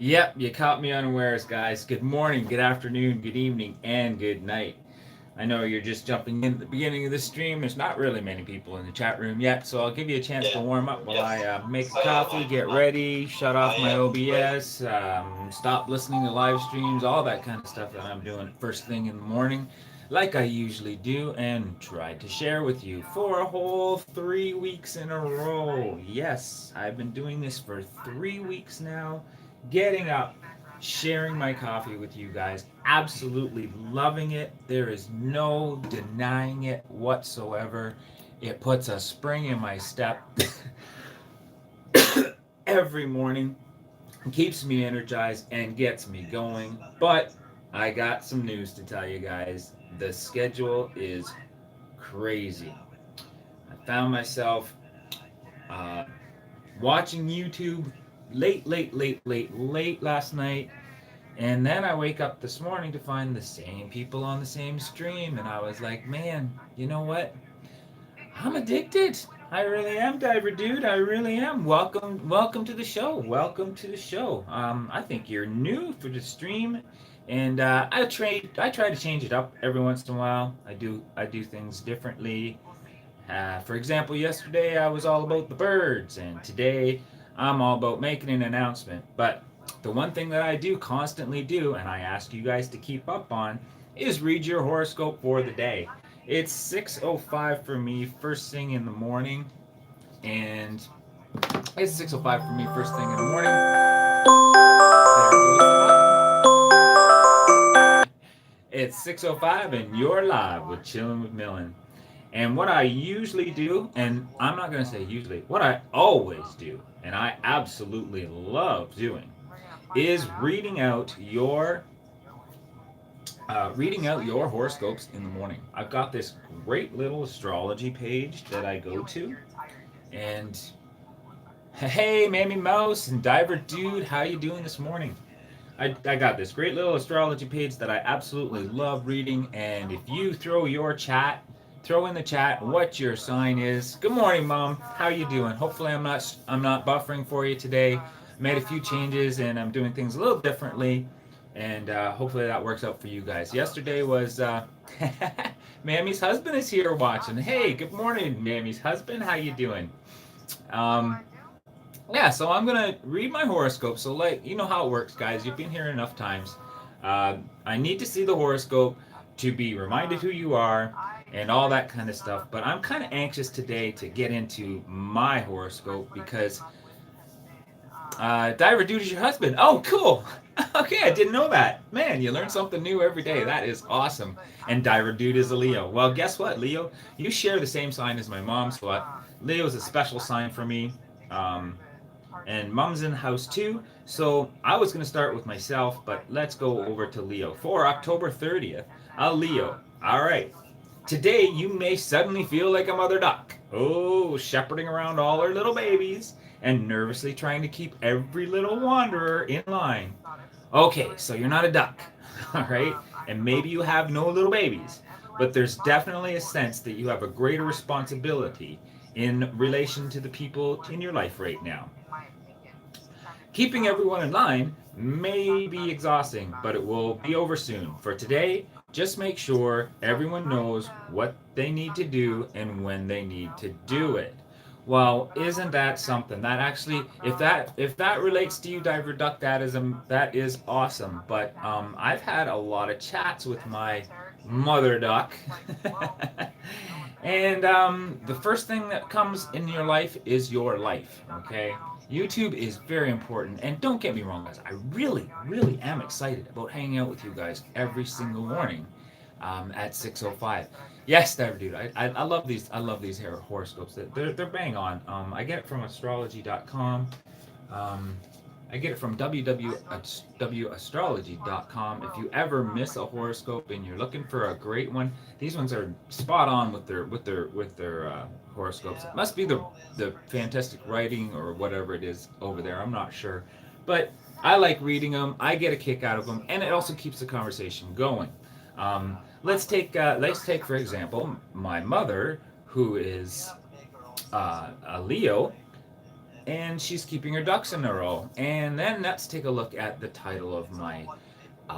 Yep, you caught me unawares, guys. Good morning, good afternoon, good evening, and good night. I know you're just jumping in at the beginning of the stream. There's not really many people in the chat room yet, so I'll give you a chance to Yeah. warm up while I Yes. make a I am. coffee, get ready, shut I off my am ready. OBS, stop listening to live streams, all that kind of stuff that I'm doing first thing in the morning, like I usually do, and try to share with you for a whole 3 weeks in a row. Yes, I've been doing this for 3 weeks now, getting up, sharing my coffee with you guys. Absolutely loving it. There is no denying it whatsoever. It puts a spring in my step every morning, keeps me energized, and gets me going. But I got some news to tell you guys. The schedule is crazy. I found myself uh, watching YouTube late last night. And then I wake up this morning to find the same people on the same stream, and I was like, man, you know what? I'm addicted. I really am, Diver Dude. I really am. Welcome to the show. Welcome to the show. I think you're new for the stream, and I try to change it up every once in a while. I do things differently. For example, yesterday I was all about the birds, and today I'm all about making an announcement. But the one thing that I do constantly do, and I ask you guys to keep up on, is read your horoscope for the day. It's 6:05 for me first thing in the morning, and it's 6:05 for me first thing in the morning. There goes the It's 6:05, and you're live with Chilling with Millen. And what I usually do, and I'm not going to say usually, what I always do, and I absolutely love doing, is reading out your horoscopes in the morning. I've got this great little astrology page that I go to, and hey, Mammy Mouse and Diver Dude, how you doing this morning? I got this great little astrology page that I absolutely love reading. And if you throw in the chat what your sign is. Good morning, Mom. How you doing? Hopefully, I'm not buffering for you today. Made a few changes and I'm doing things a little differently, and hopefully that works out for you guys. Yesterday was Mammy's husband is here watching. Hey, good morning, Mammy's husband. How you doing? Um, yeah, so I'm gonna read my horoscope. So, like, you know how it works, guys. You've been here enough times. I need to see the horoscope to be reminded who you are and all that kind of stuff. But I'm kind of anxious today to get into my horoscope because Diver Dude is your husband. Oh, cool. Okay, I didn't know that. Man, you learn something new every day. That is awesome. And Diver Dude is a Leo. Well, guess what, Leo? You share the same sign as my mom, so Leo is a special sign for me. Um, and Mom's in the house too. So I was going to start with myself, but let's go over to Leo. For October 30th, Leo. All right. Today, you may suddenly feel like a mother duck. Oh, shepherding around all her little babies and nervously trying to keep every little wanderer in line. Okay, so you're not a duck, all right? And maybe you have no little babies, but there's definitely a sense that you have a greater responsibility in relation to the people in your life right now. Keeping everyone in line may be exhausting, but it will be over soon. For today, just make sure everyone knows what they need to do and when they need to do it. Well, isn't that something? That actually, if that relates to you, Diver Duck, that is awesome. But I've had a lot of chats with my mother duck, and the first thing that comes in your life is your life. Okay, YouTube is very important, and don't get me wrong, guys. I really am excited about hanging out with you guys every single morning at 6:05. Yes, Diver Dude. I love these. I love these horoscopes. They're bang on. I get it from astrology.com. Um, I get it from www.astrology.com. If you ever miss a horoscope and you're looking for a great one, these ones are spot on with their horoscopes. It must be the fantastic writing or whatever it is over there. I'm not sure, but I like reading them. I get a kick out of them, and it also keeps the conversation going. Let's take for example my mother, who is a Leo, and she's keeping her ducks in a row. And then let's take a look at the title of my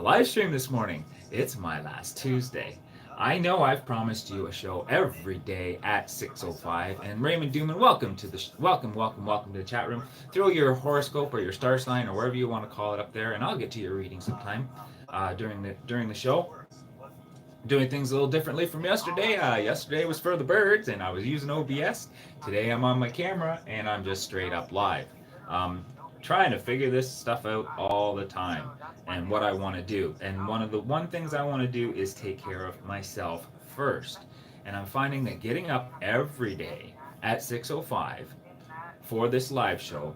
live stream this morning. It's my last Tuesday. I know I've promised you a show every day at 6:05. And Raymond Duman, welcome to the welcome to the chat room. Throw your horoscope or your star sign or wherever you want to call it up there, and I'll get to your reading sometime during the show. Doing things a little differently from yesterday. Yesterday was for the birds, and I was using OBS. Today I'm on my camera, and I'm just straight up live. Trying to figure this stuff out all the time and what I want to do. And one things I want to do is take care of myself first. And I'm finding that getting up every day at 6:05 for this live show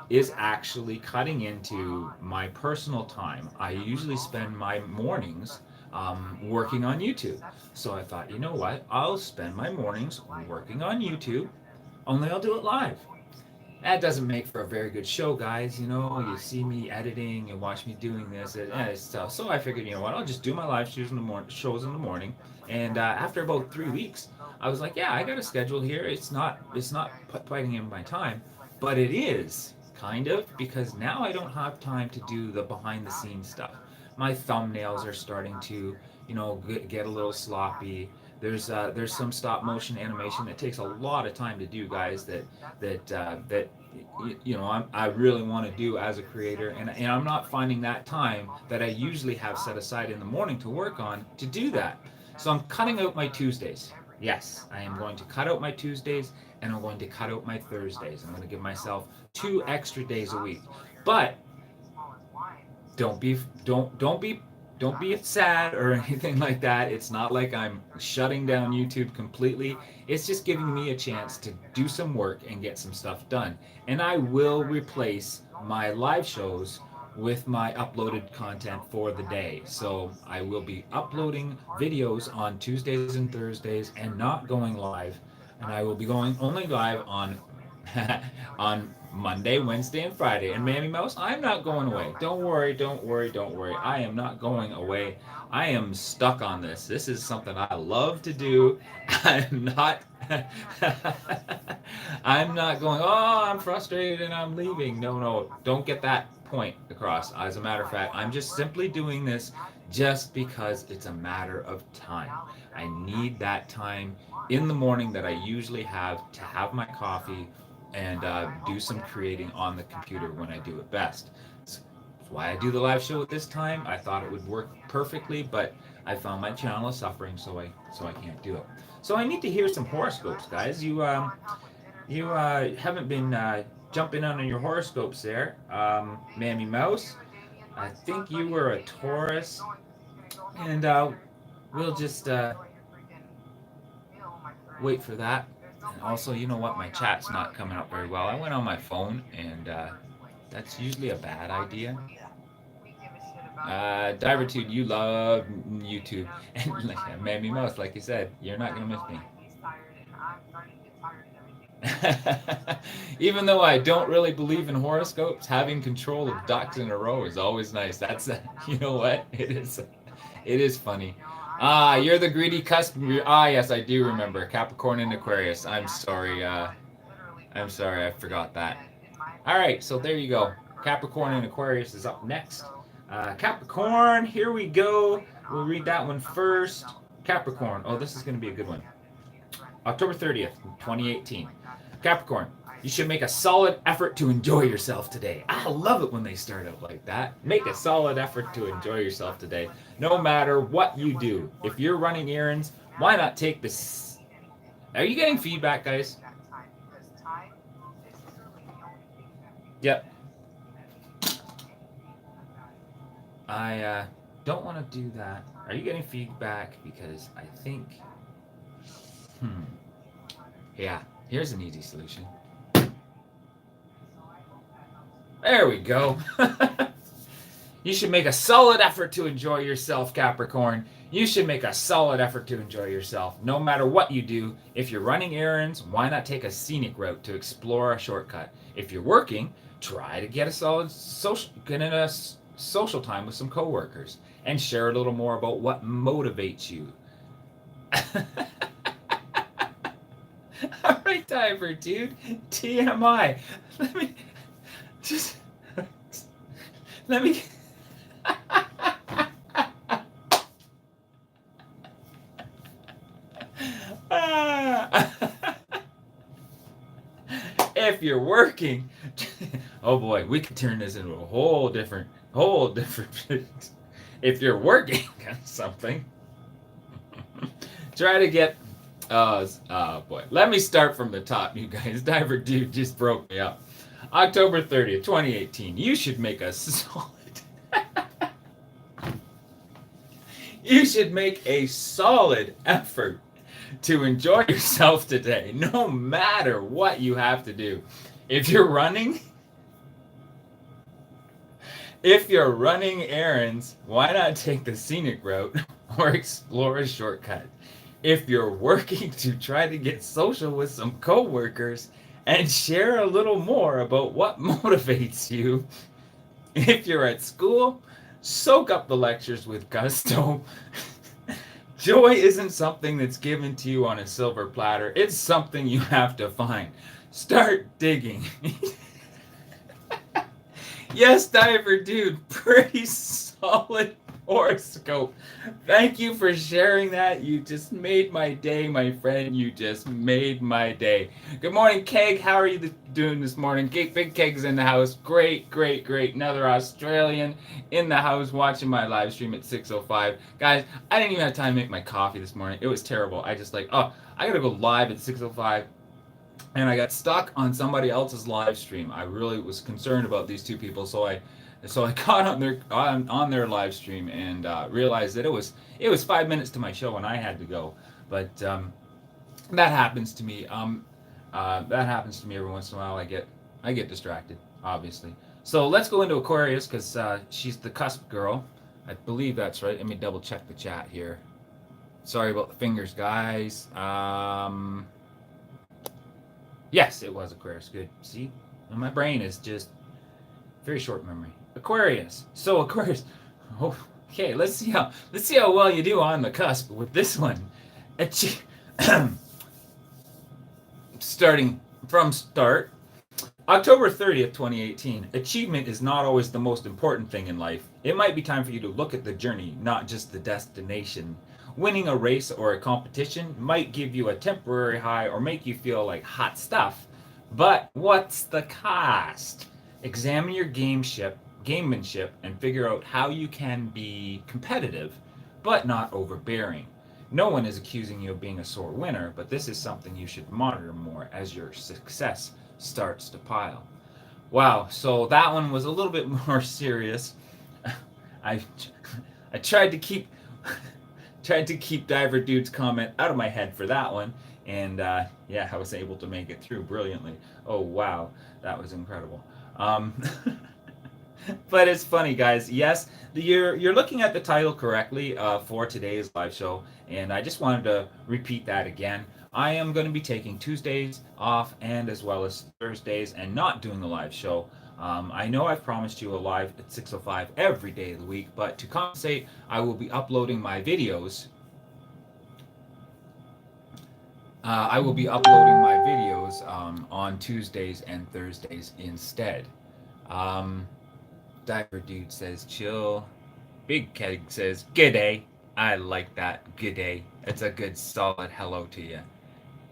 is actually cutting into my personal time. I usually spend my mornings working on YouTube. So I thought, you know what? I'll spend my mornings working on YouTube, only I'll do it live. That doesn't make for a very good show, guys. You know, you see me editing and watch me doing this. So I figured, you know what? I'll just do my live shows in the morning. And after about 3 weeks, I was like, yeah, I got a schedule here. It's not fighting in my time, but it is kind of, because now I don't have time to do the behind the scenes stuff. My thumbnails are starting to, you know, get a little sloppy. There's some stop motion animation that takes a lot of time to do, guys. That you know I really want to do as a creator, and I'm not finding that time that I usually have set aside in the morning to work on to do that. So I'm cutting out my Tuesdays. Yes, I am going to cut out my Tuesdays, and I'm going to cut out my Thursdays. I'm going to give myself 2 extra days a week. But don't be sad or anything like that. It's not like I'm shutting down YouTube completely. It's just giving me a chance to do some work and get some stuff done. And I will replace my live shows with my uploaded content for the day. So I will be uploading videos on Tuesdays and Thursdays and not going live. And I will be going only live on Monday, Wednesday, and Friday. And Mammy Mouse, I'm not going away. Don't worry. I am not going away. I am stuck on this. This is something I love to do. I'm not I'm not going, oh, I'm frustrated and I'm leaving. No, don't get that point across. As a matter of fact, I'm just simply doing this just because it's a matter of time. I need that time in the morning that I usually have to have my coffee and do some creating on the computer when I do it best. That's why I do the live show at this time. I thought it would work perfectly, but I found my channel is suffering, so I can't do it. So I need to hear some horoscopes, guys. You haven't been jumping on your horoscopes there, Mammy Mouse. I think you were a Taurus, and we'll just wait for that. And also, you know what? My chat's not coming up very well. I went on my phone, and that's usually a bad idea. Divertude, you love YouTube. And like, Mammy Mouse, like you said, you're not going to miss me. Even though I don't really believe in horoscopes, having control of ducks in a row is always nice. That's, you know what? It is funny. You're the greedy cusp. Yes, I do remember. Capricorn and Aquarius. I'm sorry. I forgot that. All right, so there you go. Capricorn and Aquarius is up next. Capricorn, here we go. We'll read that one first. Capricorn. Oh, this is going to be a good one. October 30th, 2018. Capricorn, you should make a solid effort to enjoy yourself today. I love it when they start out like that. Make a solid effort to enjoy yourself today, no matter what you do. If you're running errands, why not take this? Are you getting feedback, guys? Yep. I don't want to do that. Are you getting feedback? Because I think... Yeah, here's an easy solution. There we go. You should make a solid effort to enjoy yourself, Capricorn. You should make a solid effort to enjoy yourself. No matter what you do, if you're running errands, why not take a scenic route to explore a shortcut? If you're working, try to get in a social time with some coworkers and share a little more about what motivates you. All right, diaper, dude. TMI. Let me just let me. If you're working, oh boy, we could turn this into a whole different. If you're working on something, try to get. Oh boy, let me start from the top, you guys. Diver Dude just broke me up. October 30th, 2018. You should make a solid. You should make a solid effort to enjoy yourself today, no matter what you have to do. If you're running errands, why not take the scenic route or explore a shortcut? If you're working, to try to get social with some coworkers and share a little more about what motivates you. If you're at school, soak up the lectures with gusto. Joy isn't something that's given to you on a silver platter. It's something you have to find. Start digging. Yes, Diver Dude, pretty solid horoscope. Thank you for sharing that. You just made my day, my friend. You just made my day. Good morning, Keg. How are you doing this morning? Big Keg's in the house. Great. Another Australian in the house watching my live stream at 6:05. Guys, I didn't even have time to make my coffee this morning. It was terrible. I just I gotta go live at 6:05. And I got stuck on somebody else's live stream. I really was concerned about these two people, so I got on their live stream and realized that it was 5 minutes to my show and I had to go. But that happens to me. That happens to me every once in a while. I get distracted, obviously. So let's go into Aquarius because she's the cusp girl. I believe that's right. Let me double check the chat here. Sorry about the fingers, guys. Yes, it was Aquarius. Good. See, and my brain is just very short memory. Aquarius. So Aquarius. Oh, okay, let's see how well you do on the cusp with this one. Starting from start. October 30th, 2018. Achievement is not always the most important thing in life. It might be time for you to look at the journey, not just the destination. Winning a race or a competition might give you a temporary high or make you feel like hot stuff. But what's the cost? Examine your gamemanship and figure out how you can be competitive, but not overbearing. No one is accusing you of being a sore winner, but this is something you should monitor more as your success starts to pile. Wow, so that one was a little bit more serious. I tried to keep Diver Dude's comment out of my head for that one, and yeah, I was able to make it through brilliantly. Oh wow, that was incredible. But it's funny, guys. Yes, you're looking at the title correctly for today's live show, and I just wanted to repeat that again. I am going to be taking Tuesdays off and as well as Thursdays and not doing the live show. I know I've promised you a live at 6:05 every day of the week, but to compensate, I will be uploading my videos. On Tuesdays and Thursdays instead. Diver Dude says chill. Big Keg says g'day. I like that. G'day. It's a good solid hello to you.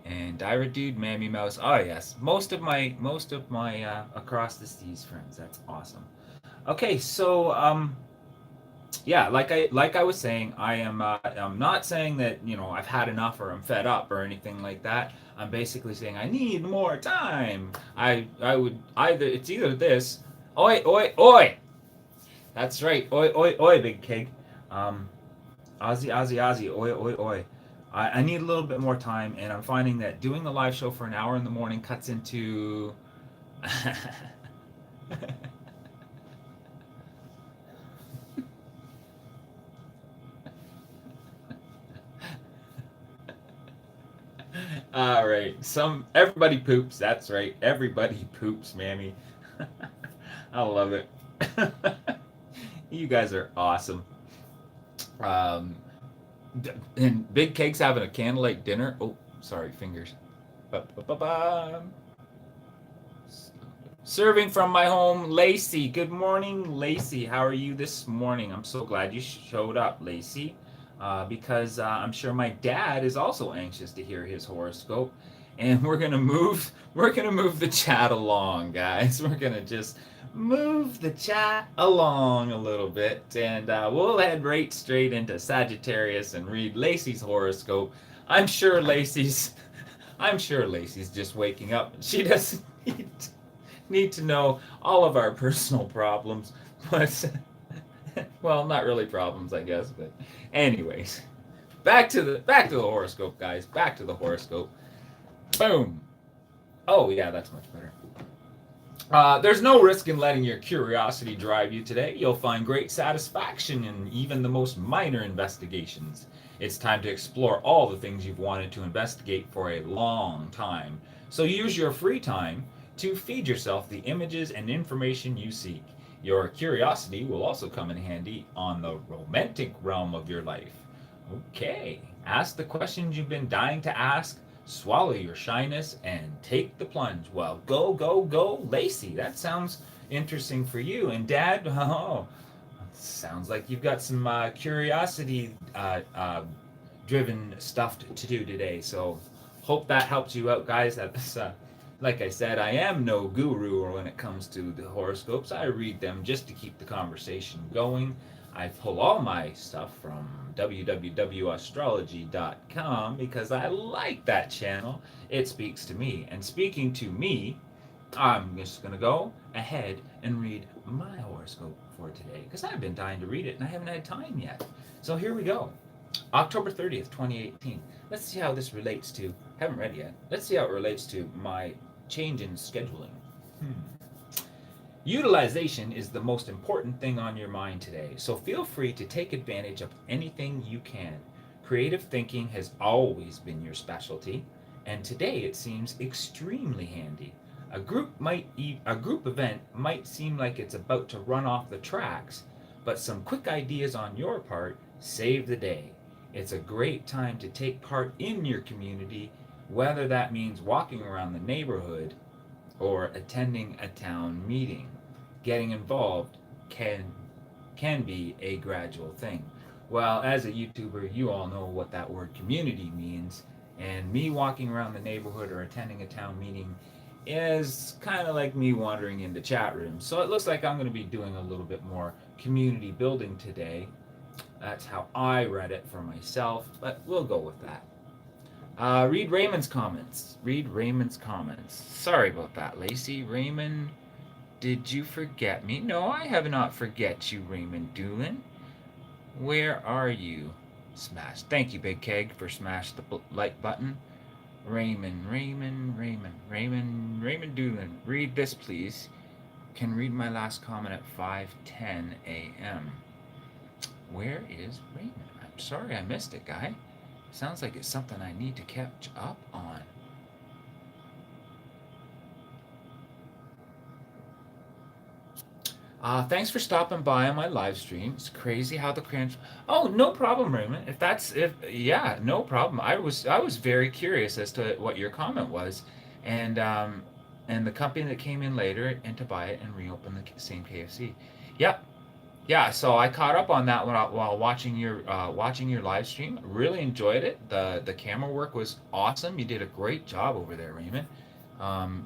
And Diver Dude, Mammy Mouse. Oh yes, most of my across the seas friends. That's awesome. Okay, so yeah, like I was saying, I'm not saying that I've had enough or I'm fed up or anything like that. I'm basically saying I need more time. I would it's either this. Oi, oi, oi. That's right. Oi, oi, oi, Big Keg. Ozzy, oi, oi, oi. I need a little bit more time, and I'm finding that doing the live show for an hour in the morning cuts into... All right, everybody poops. That's right, everybody poops, Mammy. I love it. You guys are awesome. And Big Cake's having a candlelight dinner. Oh, sorry, fingers. Ba-ba-ba-ba. Serving from my home, Lacey. Good morning, Lacey. How are you this morning? I'm so glad you showed up, Lacey, because I'm sure my dad is also anxious to hear his horoscope, and we're gonna move the chat along, guys. We're gonna just move the chat along a little bit, and we'll head right straight into Sagittarius and read Lacey's horoscope. I'm sure Lacey's, I'm sure Lacey's just waking up. She doesn't need to know all of our personal problems, but well, not really problems, I guess. But anyways, back to the horoscope, guys. Back to the horoscope. Boom. Oh yeah, that's much better. There's no risk in letting your curiosity drive you today. You'll find great satisfaction in even the most minor investigations. It's time to explore all the things you've wanted to investigate for a long time. So use your free time to feed yourself the images and information you seek. Your curiosity will also come in handy on the romantic realm of your life. Okay, ask the questions you've been dying to ask, swallow your shyness, and take the plunge. Well, go, go, go, Lacey. That sounds interesting for you. And Dad, oh, sounds like you've got some curiosity driven stuff to do today. So hope that helps you out, guys. That's like I said, I am no guru when it comes to the horoscopes. I read them just to keep the conversation going. I pull all my stuff from www.astrology.com because I like that channel. It speaks to me. And speaking to me, I'm just going to go ahead and read my horoscope for today because I've been dying to read it and I haven't had time yet. So here we go. October 30th, 2018. Let's see how this relates to, haven't read yet. Let's see how it relates to my change in scheduling. Utilization is the most important thing on your mind today, so feel free to take advantage of anything you can. Creative thinking has always been your specialty, and today it seems extremely handy. A group event might seem like it's about to run off the tracks, but some quick ideas on your part save the day. It's a great time to take part in your community, whether that means walking around the neighborhood or attending a town meeting. Getting involved can be a gradual thing. Well, as a YouTuber, you all know what that word community means, and me walking around the neighborhood or attending a town meeting is kind of like me wandering into chat rooms. So it looks like I'm going to be doing a little bit more community building today. That's how I read it for myself, but we'll go with that. Read Raymond's comments. Read Raymond's comments. Sorry about that, Lacey. Raymond, did you forget me? No, I have not forget you, Raymond Doolin. Where are you? Smash. Thank you, Big Keg, for smash the like button. Raymond Doolin. Read this, please. Can read my last comment at 5:10 a.m. Where is Raymond? I'm sorry I missed it, guy. Sounds like it's something I need to catch up on. Thanks for stopping by on my live stream. It's crazy how the crunch. Oh, no problem, Raymond. Yeah, no problem. I was very curious as to what your comment was, and the company that came in later and to buy it and reopen the same KFC. Yep. Yeah, so I caught up on that while watching your live stream. Really enjoyed it. The camera work was awesome. You did a great job over there, Raymond.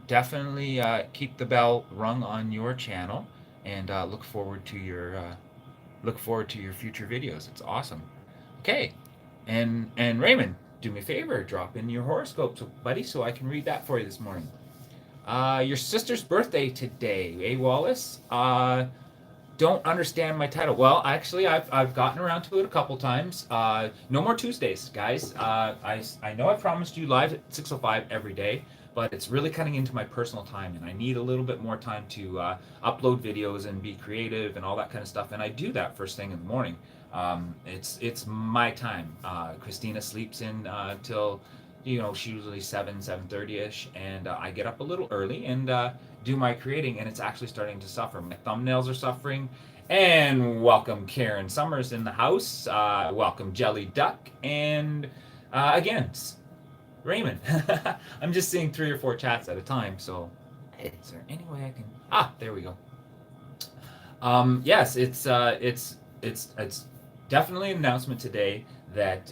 Definitely keep the bell rung on your channel, and look forward to your future videos. It's awesome. Okay, and Raymond, do me a favor, drop in your horoscope, buddy, so I can read that for you this morning. Your sister's birthday today, Wallace? Don't understand my title. Well, actually, I've gotten around to it a couple times. No more Tuesdays, guys. I know I promised you live at 6:05 every day, but it's really cutting into my personal time, and I need a little bit more time to upload videos and be creative and all that kind of stuff. And I do that first thing in the morning. It's my time. Christina sleeps in till she's usually 7:30ish, and I get up a little early and do my creating, and it's actually starting to suffer. My thumbnails are suffering. And welcome Karen Summers in the house. Welcome Jelly Duck, and again, Raymond. I'm just seeing 3 or 4 chats at a time. So, is there any way I can? There we go. Yes, it's definitely an announcement today that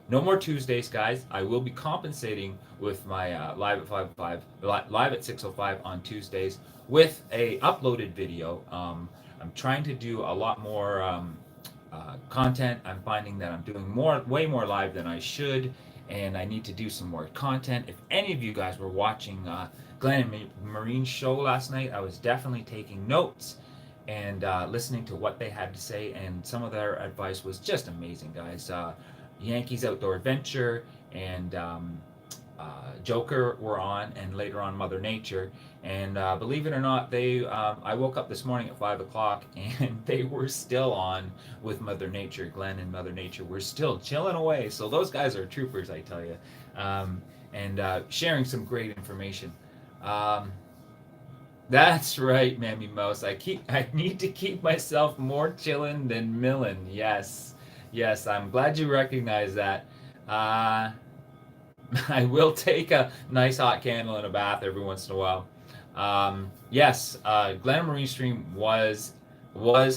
no more Tuesdays, guys. I will be compensating with my live at 5:05, live at 6:05 on Tuesdays with a uploaded video. I'm trying to do a lot more content. I'm finding that I'm doing way more live than I should, and I need to do some more content. If any of you guys were watching Glenn and Marine's show last night, I was definitely taking notes and listening to what they had to say, and some of their advice was just amazing, guys. Yankees Outdoor Adventure and Joker were on, and later on Mother Nature. And believe it or not, they I woke up this morning at 5 o'clock, and they were still on with Mother Nature. Glenn and Mother Nature were still chilling away. So those guys are troopers, I tell you, and sharing some great information. Um, that's right, Mammy Mouse. I need to keep myself more chillin' than millin'. Yes, yes. I'm glad you recognize that. Uh, I will take a nice hot candle in a bath every once in a while. Yes, Glen Marine stream was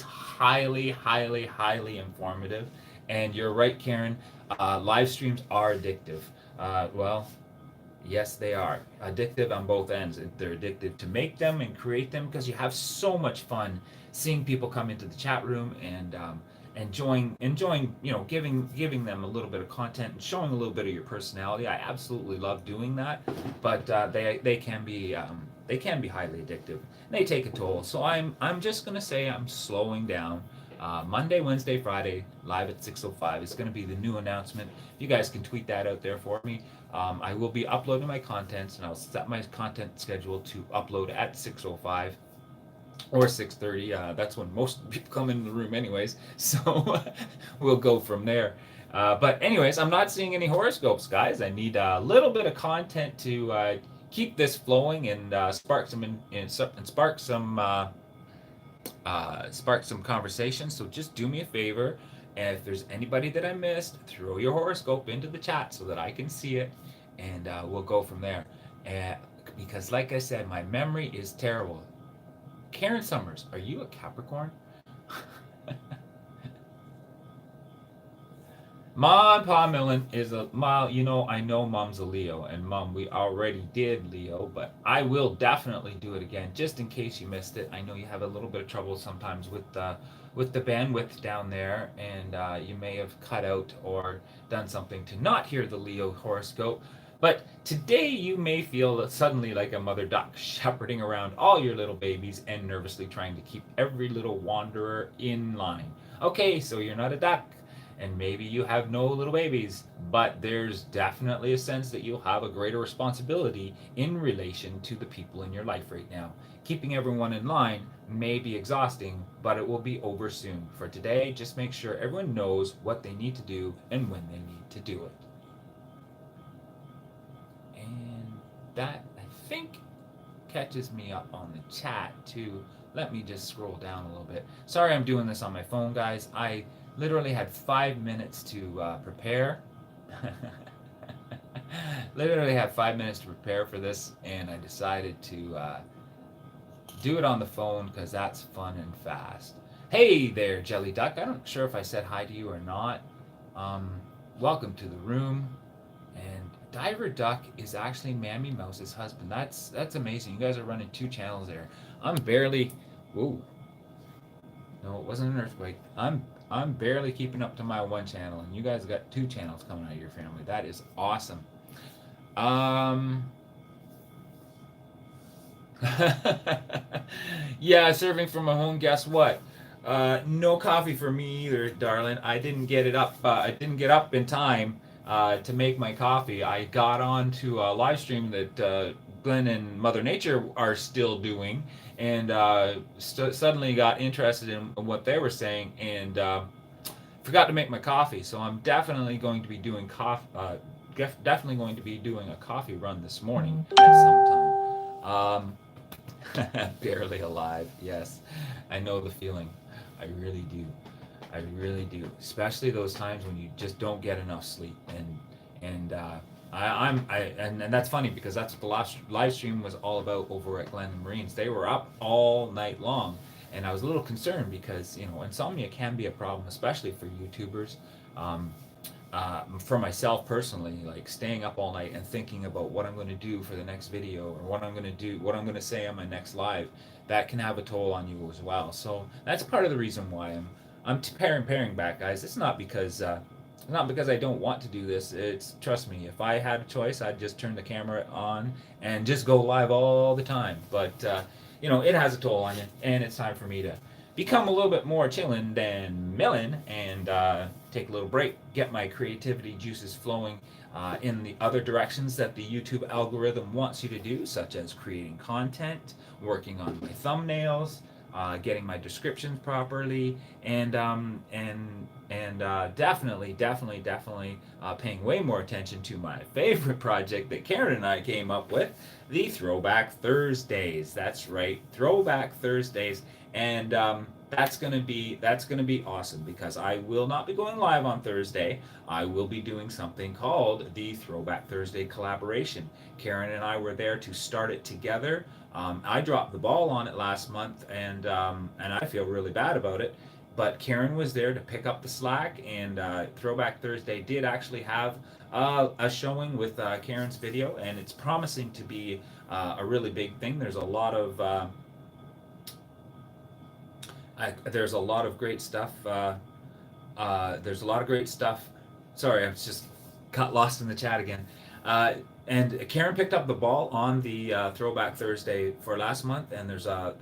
highly, highly, highly informative, and you're right, Karen. Live streams are addictive. Well, yes, they are addictive on both ends. They're addictive to make them and create them because you have so much fun seeing people come into the chat room and enjoying giving them a little bit of content and showing a little bit of your personality. I absolutely love doing that, but they can be highly addictive. They take a toll. So I'm just gonna say I'm slowing down. Monday, Wednesday, Friday, live at 6:05 is going to be the new announcement. You guys can tweet that out there for me. I will be uploading my contents, and I'll set my content schedule to upload at 6:05 or 6:30. That's when most people come in the room, anyways. So we'll go from there. But anyways, I'm not seeing any horoscopes, guys. I need a little bit of content to keep this flowing and spark some conversation. So just do me a favor, and if there's anybody that I missed, throw your horoscope into the chat so that I can see it, and we'll go from there. Because, like I said, my memory is terrible. Karen Summers, are you a Capricorn? Mom, Pa Millen is a Mom. I know Mom's a Leo, and Mom, we already did Leo, but I will definitely do it again, just in case you missed it. I know you have a little bit of trouble sometimes with the bandwidth down there, and you may have cut out or done something to not hear the Leo horoscope. But today you may feel suddenly like a mother duck shepherding around all your little babies and nervously trying to keep every little wanderer in line. Okay, so you're not a duck, and maybe you have no little babies, but there's definitely a sense that you'll have a greater responsibility in relation to the people in your life right now. Keeping everyone in line may be exhausting, but it will be over soon. For today, just make sure everyone knows what they need to do and when they need to do it. And that, I think, catches me up on the chat too. Let me just scroll down a little bit. Sorry I'm doing this on my phone, guys. I literally had 5 minutes to prepare. Literally had 5 minutes to prepare for this, and I decided to do it on the phone because that's fun and fast. Hey there, Jelly Duck. I'm not sure if I said hi to you or not. Welcome to the room. And Diver Duck is actually Mammy Mouse's husband. That's amazing. You guys are running 2 channels there. I'm barely. Whoa. No, it wasn't an earthquake. I'm barely keeping up to my 1 channel, and you guys got 2 channels coming out of your family. That is awesome. Yeah, serving from a home. Guess what? No coffee for me either, darling. I didn't get it up. I didn't get up in time to make my coffee. I got on to a live stream that Glenn and Mother Nature are still doing, and suddenly got interested in what they were saying, and forgot to make my coffee. So I'm definitely going to be doing definitely going to be doing a coffee run this morning at some time. Barely alive. Yes, I know the feeling. I really do. I really do. Especially those times when you just don't get enough sleep, and And that's funny because that's what the last live stream was all about over at Glen Marines. They were up all night long, and I was a little concerned because insomnia can be a problem, especially for YouTubers. Um, for myself personally, like staying up all night and thinking about what I'm going to do for the next video or what I'm going to do, what I'm going to say on my next live, that can have a toll on you as well. So that's part of the reason why I'm paring back, guys. It's not because I don't want to do this. It's trust me, if I had a choice, I'd just turn the camera on and just go live all the time. But it has a toll on you, and it's time for me to become a little bit more chillin' than millin' and take a little break, get my creativity juices flowing in the other directions that the YouTube algorithm wants you to do, such as creating content, working on my thumbnails, getting my descriptions properly, and definitely paying way more attention to my favorite project that Karen and I came up with, the Throwback Thursdays. That's right, Throwback Thursdays, and that's gonna be awesome because I will not be going live on Thursday. I will be doing something called the Throwback Thursday collaboration. Karen and I were there to start it together. I dropped the ball on it last month, and I feel really bad about it. But Karen was there to pick up the slack, and Throwback Thursday did actually have a showing with Karen's video, and it's promising to be a really big thing. There's a lot of great stuff. There's a lot of great stuff. Sorry, I was just got lost in the chat again. And Karen picked up the ball on the Throwback Thursday for last month, and there's a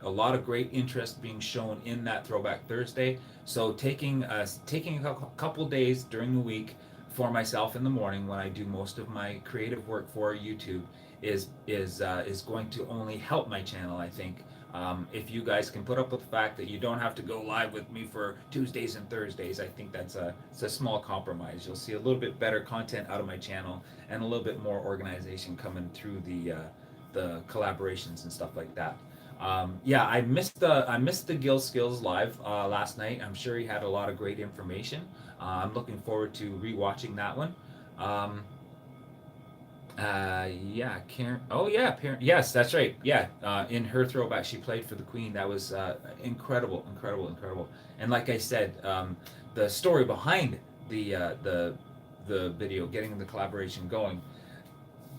lot of great interest being shown in that Throwback Thursday. So taking a couple days during the week for myself in the morning when I do most of my creative work for YouTube is going to only help my channel, I think. If you guys can put up with the fact that you don't have to go live with me for Tuesdays and Thursdays, I think it's a small compromise. You'll see a little bit better content out of my channel and a little bit more organization coming through the collaborations and stuff like that. Yeah, I missed the Gil Skills live last night. I'm sure he had a lot of great information. I'm looking forward to rewatching that one. Um, yeah, Karen. Oh, yeah, yes, that's right. Yeah, in her throwback, she played for the Queen. That was incredible, incredible, incredible. And like I said, the story behind the video, getting the collaboration going,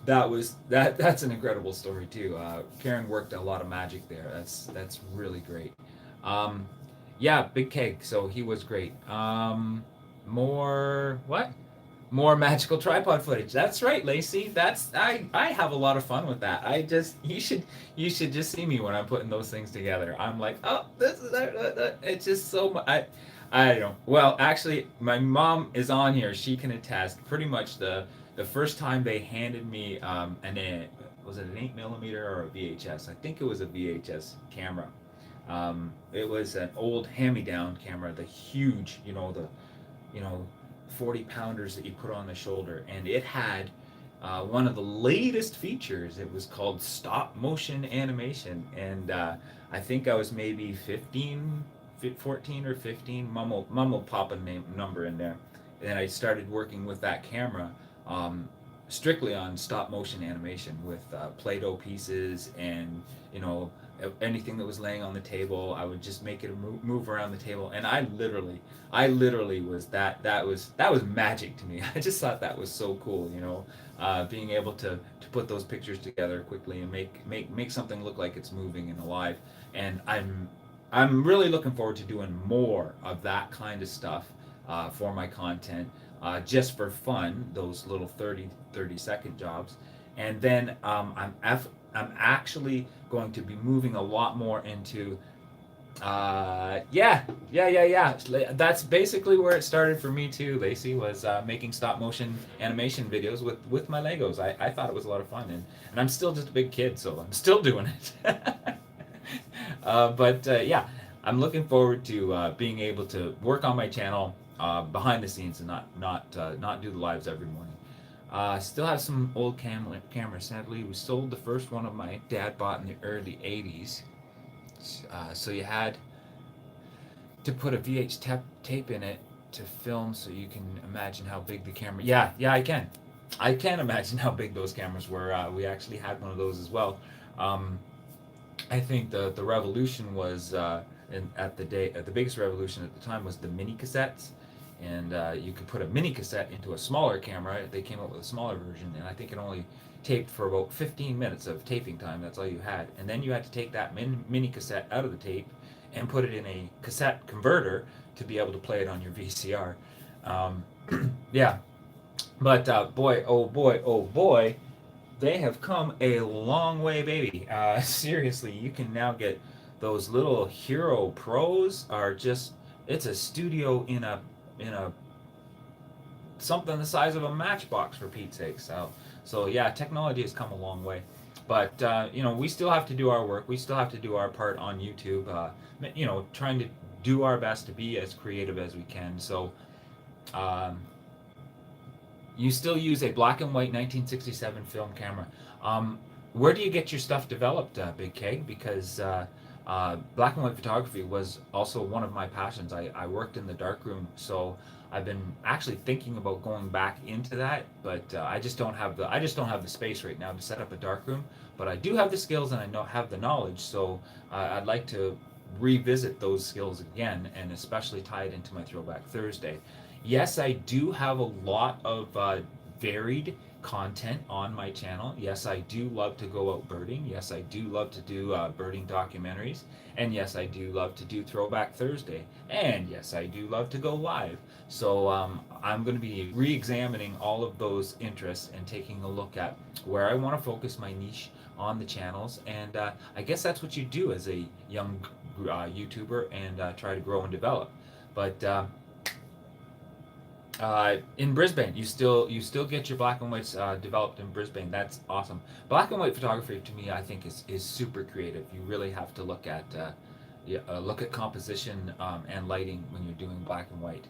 that's an incredible story too. Karen worked a lot of magic there. That's really great. Um, yeah, Big Keg. So he was great. More what? More magical tripod footage. That's right, Lacey. I have a lot of fun with that. You should just see me when I'm putting those things together. I'm like, oh, this is it's just so much. I don't know. Well, actually, my mom is on here. She can attest. Pretty much the first time they handed me was it an 8 millimeter or a VHS? I think it was a VHS camera. It was an old hand-me-down camera, the huge, you know 40 pounders that you put on the shoulder, and it had one of the latest features. It was called stop motion animation, and I think I was maybe 14 or 15. Mum will pop a number in there, and I started working with that camera, um, strictly on stop motion animation with Play-Doh pieces and you know anything that was laying on the table. I would just make it move around the table, and I literally was that was magic to me. I just thought that was so cool, being able to put those pictures together quickly and make something look like it's moving and alive. And I'm really looking forward to doing more of that kind of stuff for my content, just for fun, those little 30-second jobs. And then I'm actually going to be moving a lot more into yeah. That's basically where it started for me too. Lacey was making stop motion animation videos with my Legos. I thought it was a lot of fun, and I'm still just a big kid, so I'm still doing it. But yeah, I'm looking forward to being able to work on my channel behind the scenes and not do the lives every morning. Still have some old cameras. Sadly, we sold the first one of my dad bought in the early '80s. So you had to put a VH tape in it to film, so you can imagine how big the camera. Yeah, I can. I can't imagine how big those cameras were. We actually had one of those as well. Um, I think the revolution was at the day the biggest revolution at the time was the mini cassettes, and you could put a mini cassette into a smaller camera. They came up with a smaller version, and I think it only taped for about 15 minutes of taping time. That's all you had, and then you had to take that mini cassette out of the tape and put it in a cassette converter to be able to play it on your VCR. Um, yeah, but boy, oh boy, oh boy, they have come a long way, baby. Seriously, you can now get those little Hero Pros. Are just it's a studio in a something the size of a matchbox, for Pete's sake. So yeah, technology has come a long way. But we still have to do our work. We still have to do our part on YouTube. Trying to do our best to be as creative as we can. So um, you still use a black and white 1967 film camera. Where do you get your stuff developed, Big Keg? Because black and white photography was also one of my passions. I worked in the darkroom, so I've been actually thinking about going back into that, but I just don't have the space right now to set up a darkroom. But I do have the skills and I know have the knowledge, so I'd like to revisit those skills again, and especially tie it into my Throwback Thursday. Yes, I do have a lot of varied content on my channel. Yes, I do love to go out birding. Yes, I do love to do birding documentaries. And yes, I do love to do Throwback Thursday. And yes, I do love to go live. So I'm going to be re examining all of those interests and taking a look at where I want to focus my niche on the channels. And I guess that's what you do as a young YouTuber, and try to grow and develop. But in Brisbane, you still get your black and whites developed in Brisbane. That's awesome. Black and white photography to me, I think, is super creative. You really have to look at composition and lighting when you're doing black and white.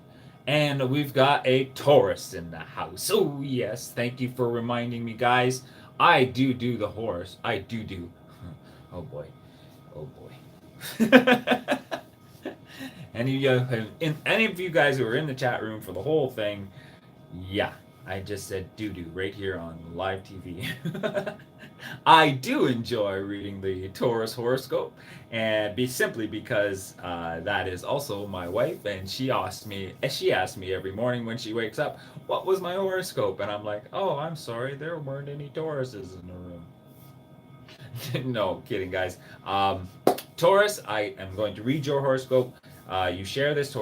And we've got a Taurus in the house. Oh yes, thank you for reminding me, guys. I do the horse. I do. Oh boy, oh boy. Any of you guys who were in the chat room for the whole thing, yeah, I just said doo right here on live TV. I do enjoy reading the Taurus horoscope, and simply because that is also my wife, and she asks me every morning when she wakes up, what was my horoscope, and I'm like, oh, I'm sorry, there weren't any Tauruses in the room. No, kidding, guys. Taurus, I am going to read your horoscope. You share this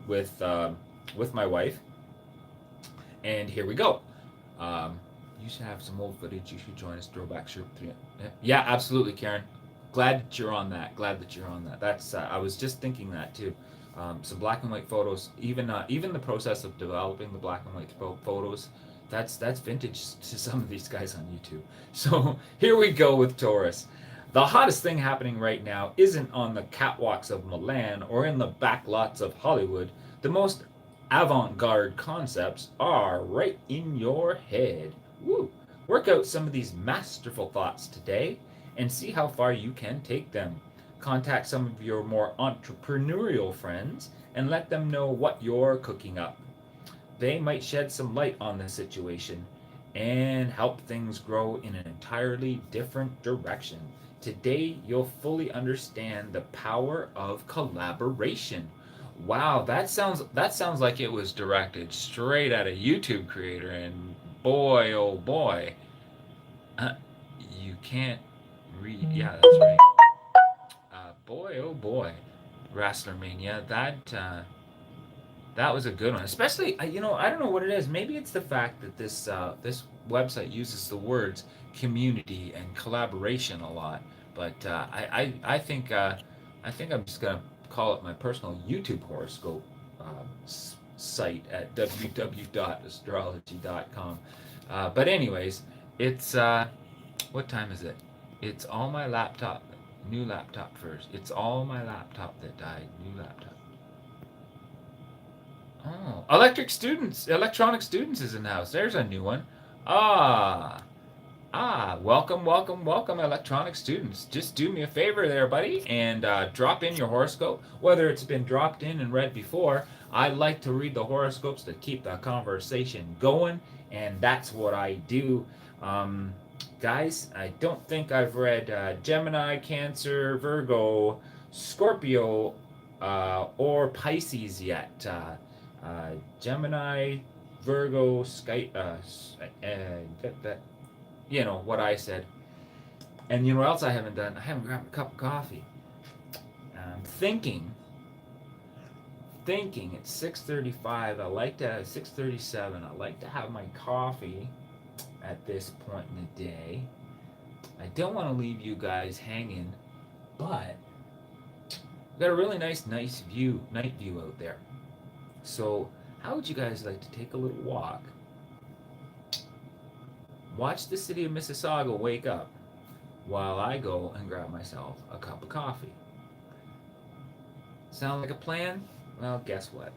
with my wife, and here we go. You should have some old footage. You should join us. Throwback Shirt 3. Yeah, absolutely, Karen. Glad that you're on that. That's I was just thinking that too. Some black and white photos. Even the process of developing the black and white photos. That's vintage to some of these guys on YouTube. So here we go with Taurus. The hottest thing happening right now isn't on the catwalks of Milan or in the backlots of Hollywood. The most avant-garde concepts are right in your head. Woo! Work out some of these masterful thoughts today and see how far you can take them. Contact some of your more entrepreneurial friends and let them know what you're cooking up. They might shed some light on the situation and help things grow in an entirely different direction. Today, you'll fully understand the power of collaboration. Wow, that sounds like it was directed straight at a YouTube creator, and boy, oh boy, you can't read. Yeah, that's right. Boy, oh boy, Wrestlermania. That was a good one. Especially, I don't know what it is. Maybe it's the fact that this website uses the words community and collaboration a lot. But I think I'm just gonna call it my personal YouTube horoscope site at www.astrology.com. But anyways, it's what time is it? It's all my laptop. New laptop first. It's all my laptop that died. New laptop. Oh, Electronic Students is in the house. There's a new one. Welcome, Electronic Students. Just do me a favor there, buddy, and drop in your horoscope. Whether it's been dropped in and read before, I like to read the horoscopes to keep the conversation going, and that's what I do. Um, Guys, I don't think I've read Gemini, Cancer, Virgo, Scorpio, or Pisces yet. Gemini, Virgo, Sky, that, you know what I said. And you know what else I haven't done? I haven't grabbed a cup of coffee. I'm thinking it's 6:35. I like to 6:37. I like to have my coffee at this point in the day. I don't want to leave you guys hanging, but we've got a really nice night view out there. So, how would you guys like to take a little walk? Watch the city of Mississauga wake up while I go and grab myself a cup of coffee. Sound like a plan? Well, guess what?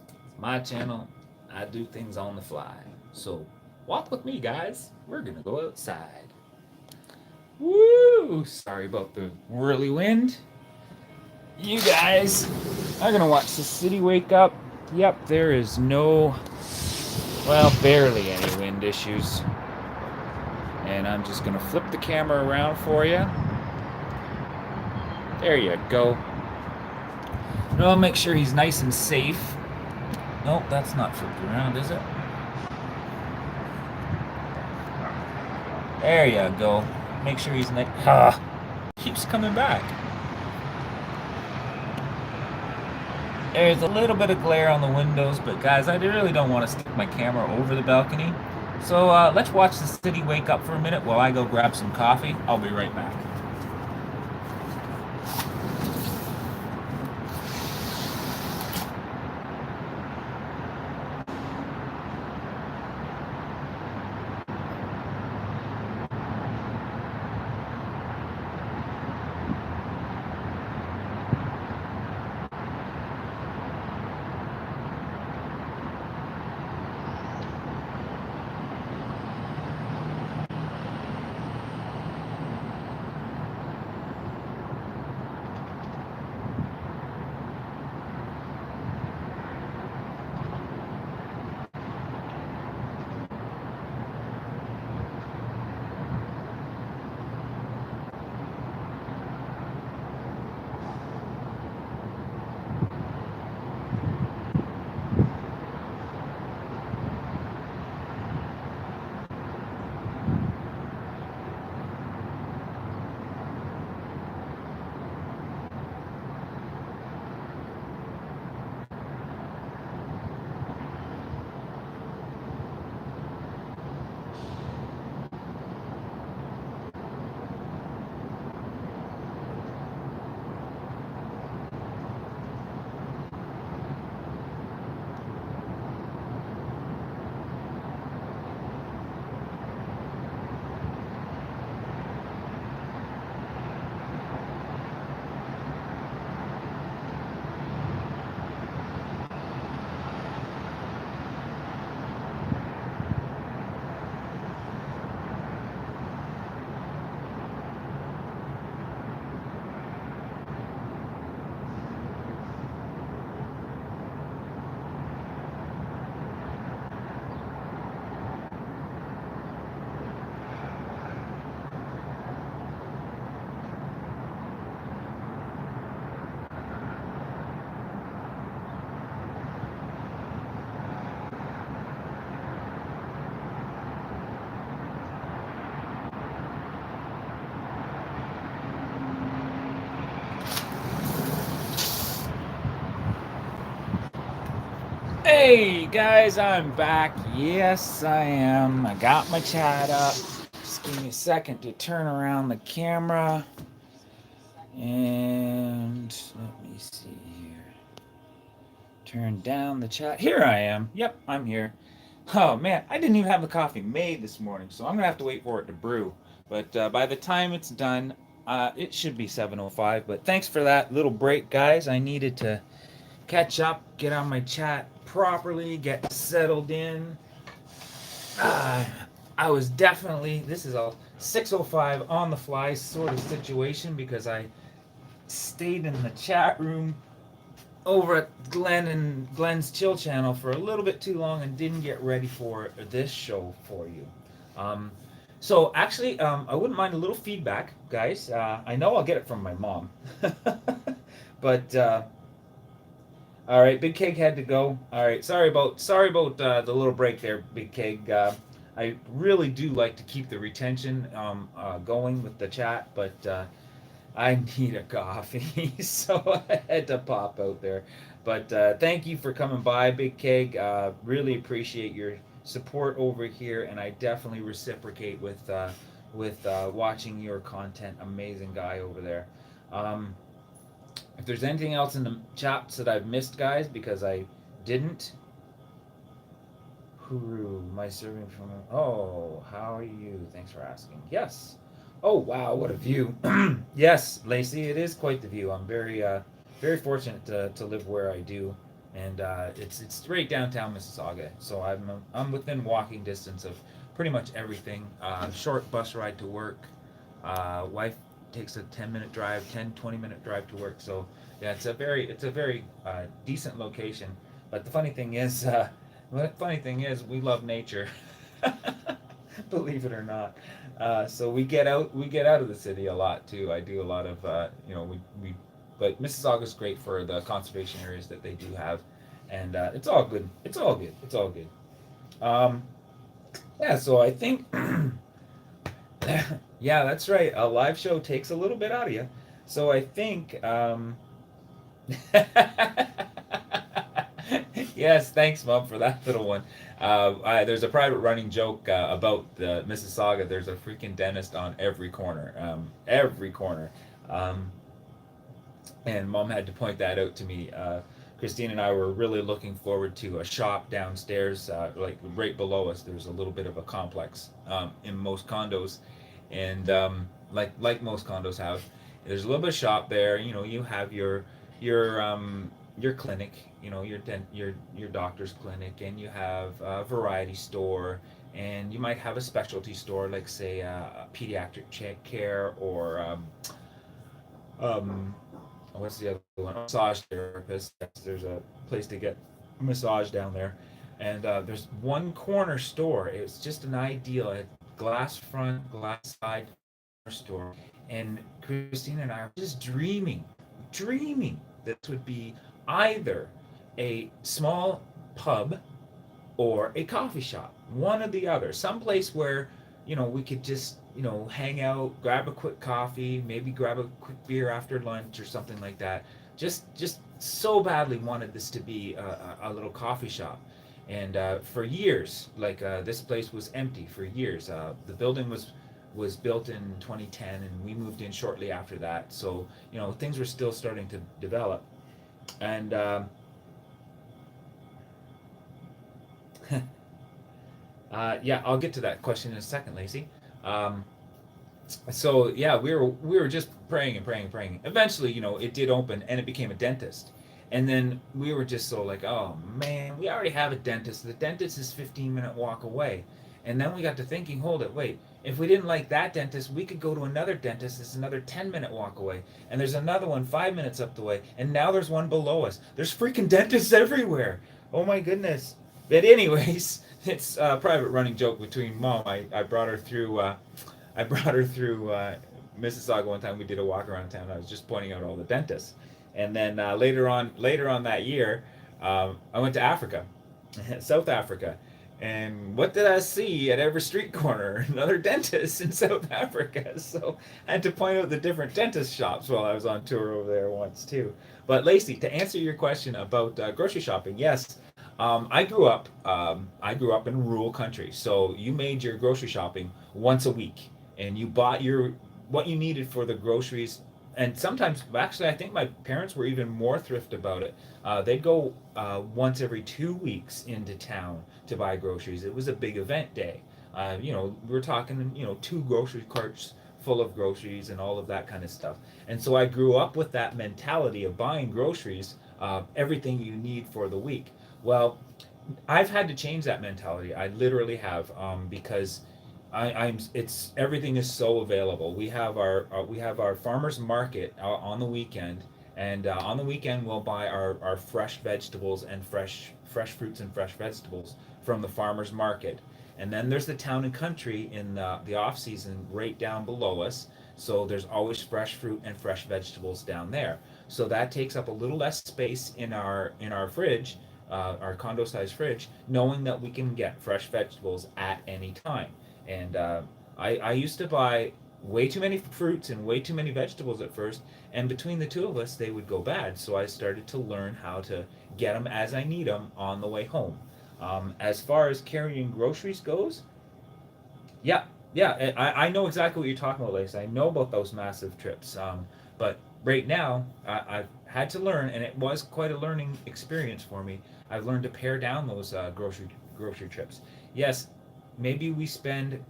It's my channel. I do things on the fly. So, walk with me, guys. We're gonna go outside. Woo! Sorry about the whirly wind. You guys are gonna watch the city wake up. Yep, there is no, well, barely any wind issues. And I'm just gonna flip the camera around for you. There you go. No, I'll make sure he's nice and safe. Nope, that's not flipped around, is it? There you go. Make sure he's nice. Keeps coming back. There's a little bit of glare on the windows, but guys, I really don't want to stick my camera over the balcony. So let's watch the city wake up for a minute while I go grab some coffee. I'll be right back. Hey guys, I'm back. Yes, I am. I got my chat up. Just give me a second to turn around the camera. And let me see here. Turn down the chat. Here I am. Yep, I'm here. Oh man, I didn't even have the coffee made this morning, so I'm gonna have to wait for it to brew. But by the time it's done, it should be 7:05. But thanks for that little break, guys. I needed to catch up, get on my chat properly, get settled in. I was definitely, this is a 6:05 on the fly sort of situation because I stayed in the chat room over at Glenn and Glenn's Chill channel for a little bit too long and didn't get ready for this show for you. Um, so actually, I wouldn't mind a little feedback, guys. I know I'll get it from my mom, but all right, Big Keg had to go. All right, sorry about the little break there, Big Keg. I really do like to keep the retention going with the chat, but I need a coffee, so I had to pop out there. But thank you for coming by, Big Keg. Really appreciate your support over here, and I definitely reciprocate with watching your content. Amazing guy over there. Um, if there's anything else in the chats that I've missed, guys, because I didn't. Huru, my serving from. Oh, how are you? Thanks for asking. Yes. Oh wow, what a view! Yes, Lacey, it is quite the view. I'm very fortunate to live where I do, and it's right downtown Mississauga. So I'm within walking distance of pretty much everything. Short bus ride to work. Wife takes a 10-minute drive, 10-20 minute drive to work. So yeah, it's a very decent location. But the funny thing is, we love nature. Believe it or not. So we get out of the city a lot too. I do a lot of but Mississauga is great for the conservation areas that they do have, and it's all good. It's all good. It's all good. Um, yeah. So I think yeah, that's right. A live show takes a little bit out of you. So I think yes, thanks, Mom, for that little one. There's a private running joke about the Mississauga. There's a freaking dentist on every corner, every corner. Um, and Mom had to point that out to me. Christine and I were really looking forward to a shop downstairs, like right below us. There's a little bit of a complex in most condos, and like most condos have, there's a little bit of shop there. You know, you have your clinic, you know, your doctor's clinic, and you have a variety store, and you might have a specialty store, like say pediatric care or um, what's the other one? Massage therapist. Yes, there's a place to get a massage down there, and there's one corner store. It's just an ideal, a glass front, glass side store, and Christine and I are just dreaming this would be either a small pub or a coffee shop, one or the other, someplace where we could just hang out, grab a quick coffee, maybe grab a quick beer after lunch or something like that. Just so badly wanted this to be a little coffee shop, and for years, like this place was empty for years. The building was built in 2010, and we moved in shortly after that. So things were still starting to develop, and yeah, I'll get to that question in a second, Lacey. Um, so yeah, we were just praying and praying and praying. Eventually, it did open, and it became a dentist. And then we were just so like, oh man, we already have a dentist. The dentist is 15-minute walk away. And then we got to thinking, hold it, wait. If we didn't like that dentist, we could go to another dentist that's another 10-minute walk away. And there's another one 5 minutes up the way. And now there's one below us. There's freaking dentists everywhere. Oh my goodness. But anyways, it's a private running joke between Mom. I brought her through Mississauga one time. We did a walk around town. I was just pointing out all the dentists, and then later on that year, I went to Africa, South Africa, and what did I see at every street corner? Another dentist in South Africa. So I had to point out the different dentist shops while I was on tour over there once too. But Lacey, to answer your question about grocery shopping, yes, I grew up in rural country, so you made your grocery shopping once a week, and you bought your what you needed for the groceries. And sometimes, actually, I think my parents were even more thrift about it. They'd go once every 2 weeks into town to buy groceries. It was a big event day. We're talking, two grocery carts full of groceries and all of that kind of stuff. And so I grew up with that mentality of buying groceries, everything you need for the week. Well, I've had to change that mentality. I literally have, because it's everything is so available. We have our farmers market on the weekend, And on the weekend, we'll buy our fresh vegetables and fresh fruits and fresh vegetables from the farmer's market. And then there's the town and country in the off season right down below us. So there's always fresh fruit and fresh vegetables down there. So that takes up a little less space in our fridge, our condo sized fridge, knowing that we can get fresh vegetables at any time. And I used to buy way too many fruits and way too many vegetables at first, and between the two of us, they would go bad. So I started to learn how to get them as I need them on the way home. As far as carrying groceries goes, yeah, yeah, I know exactly what you're talking about, Lace. I know about those massive trips. But right now, I've had to learn, and it was quite a learning experience for me. I've learned to pare down those grocery trips. Yes, maybe we spend,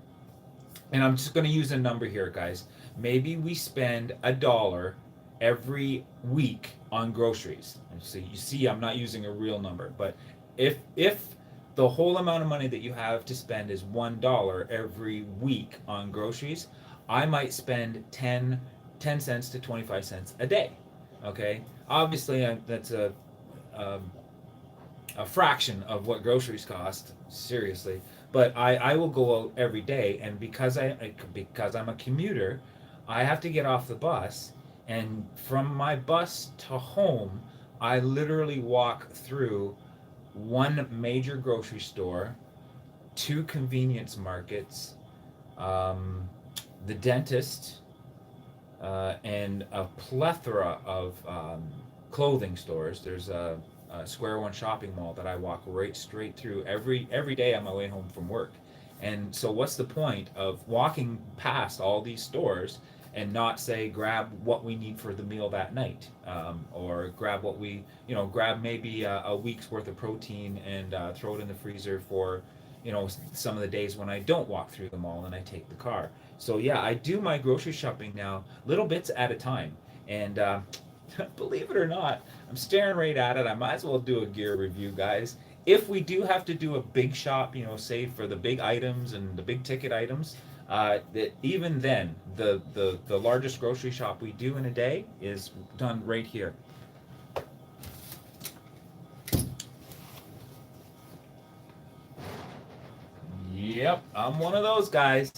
and I'm just going to use a number here, guys. Maybe we spend $1 every week on groceries. And so you see, I'm not using a real number, but if the whole amount of money that you have to spend is $1 every week on groceries, I might spend 10 cents to 25 cents a day. Okay, obviously that's um, a fraction of what groceries cost. Seriously, but I will go out every day, and because I'm a commuter, I have to get off the bus, and from my bus to home, I literally walk through one major grocery store, two convenience markets, um, the dentist, and a plethora of clothing stores. There's a Square One shopping mall that I walk right straight through every day on my way home from work. And so, what's the point of walking past all these stores and not say grab what we need for the meal that night, or grab what we grab maybe a week's worth of protein and throw it in the freezer for some of the days when I don't walk through the mall and I take the car. So yeah, I do my grocery shopping now, little bits at a time, and believe it or not, I'm staring right at it. I might as well do a gear review, guys. If we do have to do a big shop, say for the big items and the big ticket items, that even then, the largest grocery shop we do in a day is done right here. Yep, I'm one of those guys.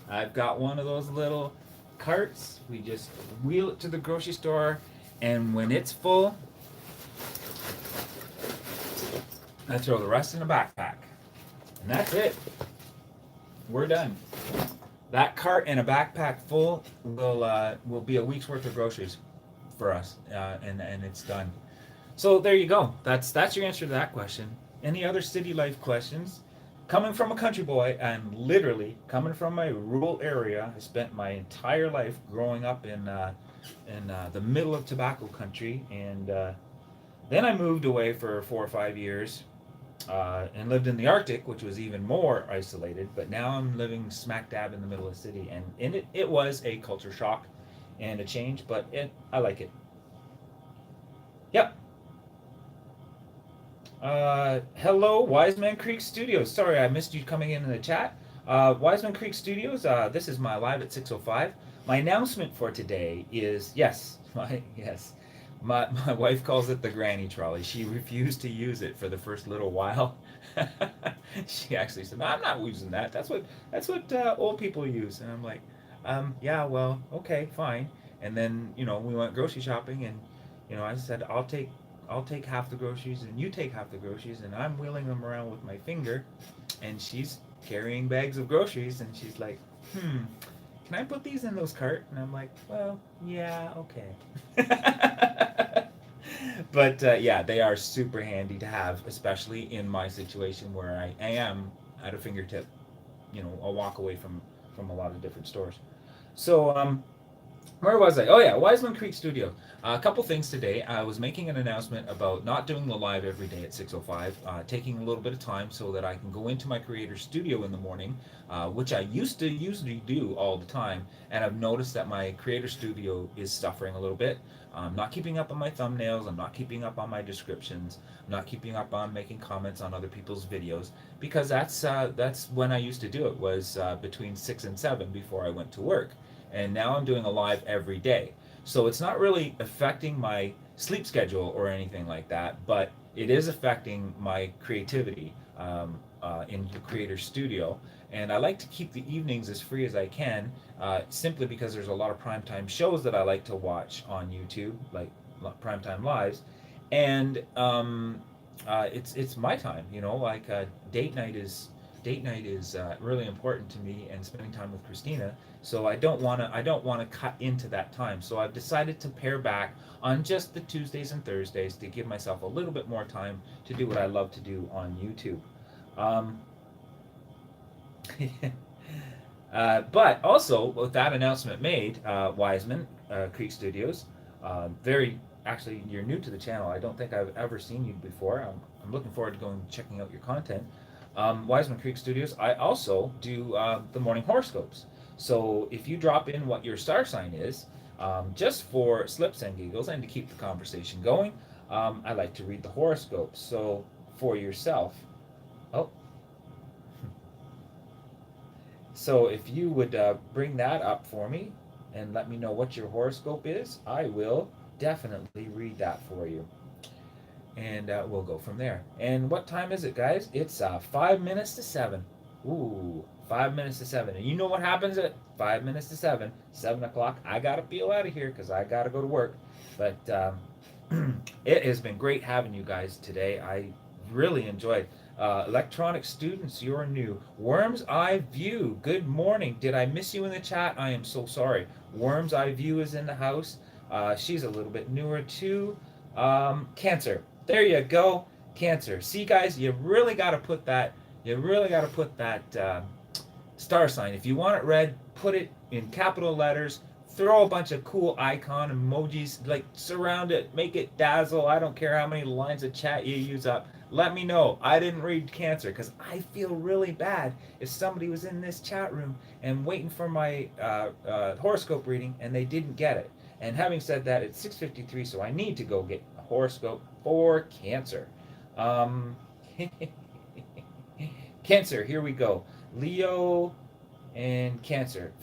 I've got one of those little carts. We just wheel it to the grocery store, and when it's full, I throw the rest in a backpack. And that's it. We're done. That cart and a backpack full will be a week's worth of groceries for us, and it's done. So there you go. That's your answer to that question. Any other city life questions? Coming from a country boy and literally coming from a rural area, I spent my entire life growing up in the middle of tobacco country, and then I moved away for 4 or 5 years and lived in the Arctic, which was even more isolated. But now I'm living smack dab in the middle of the city, and it was a culture shock and a change, but I like it. Yep. Hello, Wiseman Creek Studios. Sorry, I missed you coming in the chat. Wiseman Creek Studios. This is my live at 6:05. My announcement for today is yes, my wife calls it the granny trolley. She refused to use it for the first little while. She actually said, "No, I'm not using that. That's what old people use." And I'm like, yeah, well, okay, fine. And then we went grocery shopping, and I said, I'll take half the groceries, and you take half the groceries, and I'm wheeling them around with my finger, and she's carrying bags of groceries, and she's like, can I put these in those cart? And I'm like, well, yeah, okay. But yeah, they are super handy to have, especially in my situation where I am at a fingertip, a walk away from a lot of different stores. So where was I? Oh yeah, Wiseman Creek Studio. A couple things today. I was making an announcement about not doing the live every day at 6:05, taking a little bit of time so that I can go into my creator studio in the morning, which I used to usually do all the time, and I've noticed that my creator studio is suffering a little bit. I'm not keeping up on my thumbnails. I'm not keeping up on my descriptions. I'm not keeping up on making comments on other people's videos, because that's when I used to do it, was between 6 and 7 before I went to work, and now I'm doing a live every day. So it's not really affecting my sleep schedule or anything like that, but it is affecting my creativity in the Creator Studio. And I like to keep the evenings as free as I can, simply because there's a lot of primetime shows that I like to watch on YouTube, like primetime lives, and it's my time. You know, like date night is really important to me, and spending time with Christina. So I don't wanna cut into that time. So I've decided to pare back on just the Tuesdays and Thursdays to give myself a little bit more time to do what I love to do on YouTube. Um, but also, with that announcement made, Wiseman Creek Studios, very actually, you're new to the channel. I don't think I've ever seen you before. I'm looking forward to going and checking out your content. Wiseman Creek Studios, I also do the morning horoscopes. So if you drop in what your star sign is, just for slips and giggles and to keep the conversation going, I like to read the horoscopes. So for yourself, oh, so if you would bring that up for me and let me know what your horoscope is, I will definitely read that for you. And we'll go from there. And what time is it, guys? It's 5 minutes to 7. Ooh, 5 minutes to 7. And you know what happens at 5 minutes to 7? 7 o'clock, I got to peel out of here because I got to go to work. But it has been great having you guys today. I really enjoyed. Electronic students, you're new. Worm's Eye View, good morning. Did I miss you in the chat? I am so sorry. Worm's Eye View is in the house. She's a little bit newer too. Cancer. There you go. Cancer. See, guys, you really got to put that. You really got to put that star sign. If you want it red, put it in capital letters. Throw a bunch of cool icon emojis, like surround it, make it dazzle. I don't care how many lines of chat you use up. Let me know. I didn't read Cancer because I feel really bad if somebody was in this chat room and waiting for my horoscope reading and they didn't get it. And having said that, it's 6:53, so I need to go get a horoscope for Cancer. Um, Cancer, here we go. Leo and Cancer.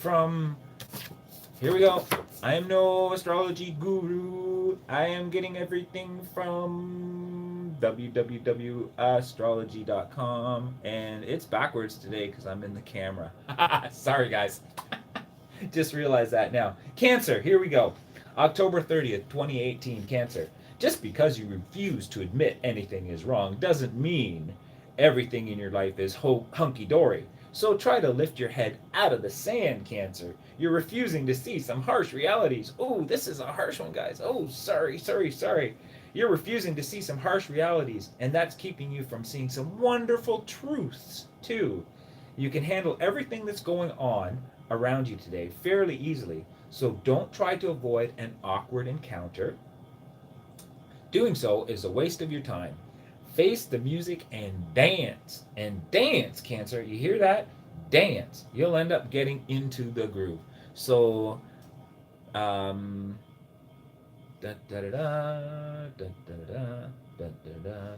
Here we go. I am no astrology guru. I am getting everything from www.astrology.com. And it's backwards today because I'm in the camera. Sorry, guys. Just realized that now. Cancer, here we go. October 30th, 2018, Cancer. Just because you refuse to admit anything is wrong doesn't mean everything in your life is hunky-dory. So try to lift your head out of the sand, Cancer. You're refusing to see some harsh realities. Oh, this is a harsh one, guys. Oh, sorry. You're refusing to see some harsh realities, and that's keeping you from seeing some wonderful truths, too. You can handle everything that's going on around you today fairly easily, so don't try to avoid an awkward encounter. Doing so is a waste of your time. Face the music and dance. And dance, Cancer. You hear that? Dance. You'll end up getting into the groove. So, da da da da da da da da da da.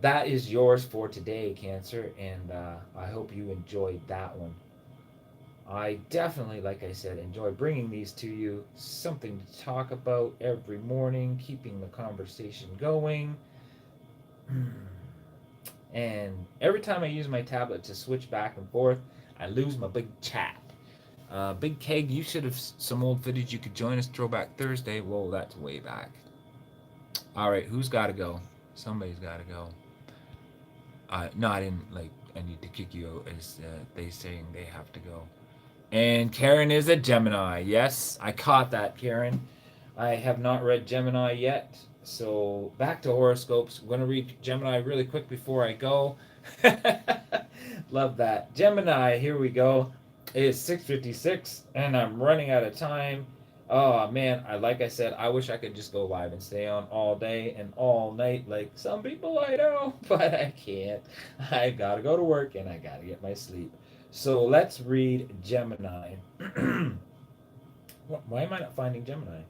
That is yours for today, Cancer, and I hope you enjoyed that one. I definitely, like I said, enjoy bringing these to you. Something to talk about every morning, keeping the conversation going. And every time I use my tablet to switch back and forth, I lose my big chat. Big Keg, you should have some old footage you could join us Throwback Thursday. Whoa, that's way back. All right, who's got to go? Somebody's got to go. No, I didn't, like, I need to kick you out as they saying they have to go. And Karen is a Gemini. Yes, I caught that, Karen. I have not read Gemini yet. So back to horoscopes. I'm going to read Gemini really quick before I go. Love that. Gemini, here we go. It is 6:56 and I'm running out of time. Oh man, like I said, I wish I could just go live and stay on all day and all night like some people I know, but I can't. I gotta go to work and I gotta get my sleep. So let's read Gemini. Why am I not finding Gemini?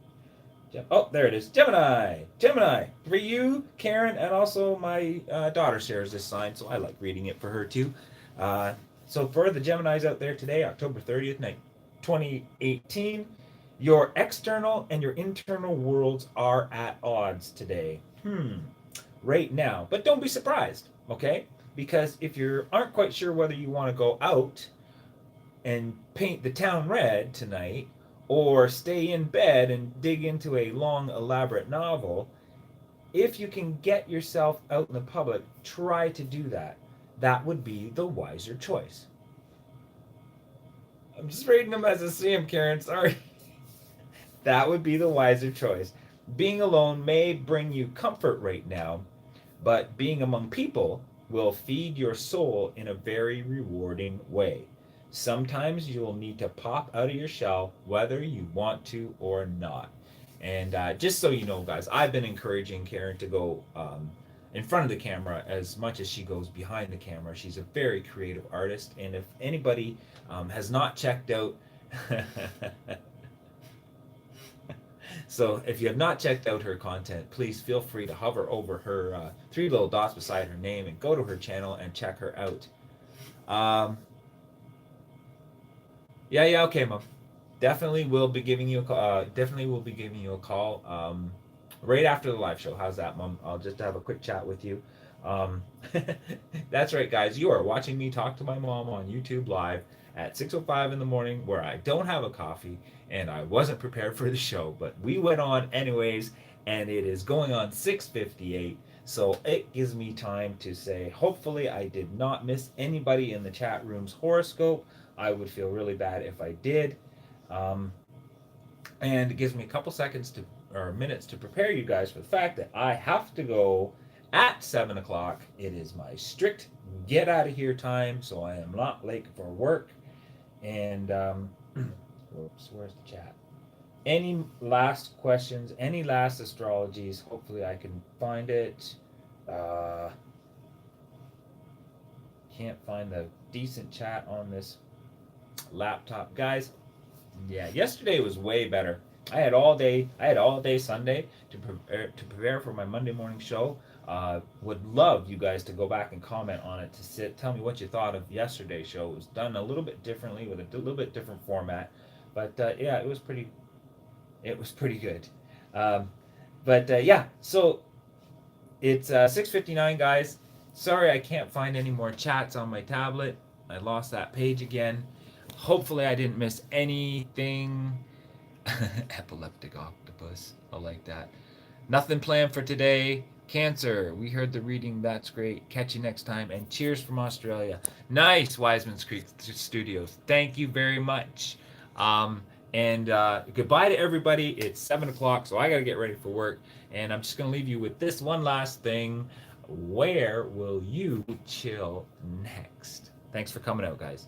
Oh, there it is. Gemini. Gemini. For you, Karen, and also my daughter shares this sign, so I like reading it for her too. So for the Geminis out there today, October 30th, 2018, Your external and your internal worlds are at odds today. Right now. But don't be surprised, okay? Because if you aren't quite sure whether you want to go out and paint the town red tonight or stay in bed and dig into a long, elaborate novel, if you can get yourself out in the public, try to do that. That would be the wiser choice. I'm just reading them as I see them, Karen. Sorry. That would be the wiser choice. Being alone may bring you comfort right now, but being among people will feed your soul in a very rewarding way. Sometimes you will need to pop out of your shell whether you want to or not. And just so you know, guys, I've been encouraging Karen to go in front of the camera as much as she goes behind the camera. She's a very creative artist. And if anybody has not checked out So if you have not checked out her content, please feel free to hover over her three little dots beside her name and go to her channel and check her out. Um, yeah, okay, Mom. Definitely will be giving you a call. Definitely will be giving you a call right after the live show. How's that, Mom? I'll just have a quick chat with you. Um, that's right, guys. You are watching me talk to my mom on YouTube Live at 6:05 in the morning, where I don't have a coffee and I wasn't prepared for the show, but we went on anyways, and it is going on 6:58. So it gives me time to say, hopefully, I did not miss anybody in the chat room's horoscope. I would feel really bad if I did. Um, and it gives me a couple seconds to or minutes to prepare you guys for the fact that I have to go at 7 o'clock. It is my strict get out of here time, so I am not late for work. And whoops, where's the chat? Any last questions? Any last astrologies? Hopefully, I can find it. Can't find the decent chat on this laptop, guys. Yeah, yesterday was way better. I had all day. I had all day Sunday to prepare for my Monday morning show. Would love you guys to go back and comment on it tell me what you thought of yesterday's show. It was done a little bit differently with a little bit different format, but yeah, it was pretty. It was pretty good. Yeah, so it's 6:59, guys. Sorry, I can't find any more chats on my tablet. I lost that page again. Hopefully, I didn't miss anything. Epileptic octopus. I like that. Nothing planned for today. Cancer. We heard the reading. That's great. Catch you next time. And cheers from Australia. Nice, Wiseman's Creek Studios. Thank you very much. And goodbye to everybody. It's 7 o'clock, so I got to get ready for work. And I'm just going to leave you with this one last thing. Where will you chill next? Thanks for coming out, guys.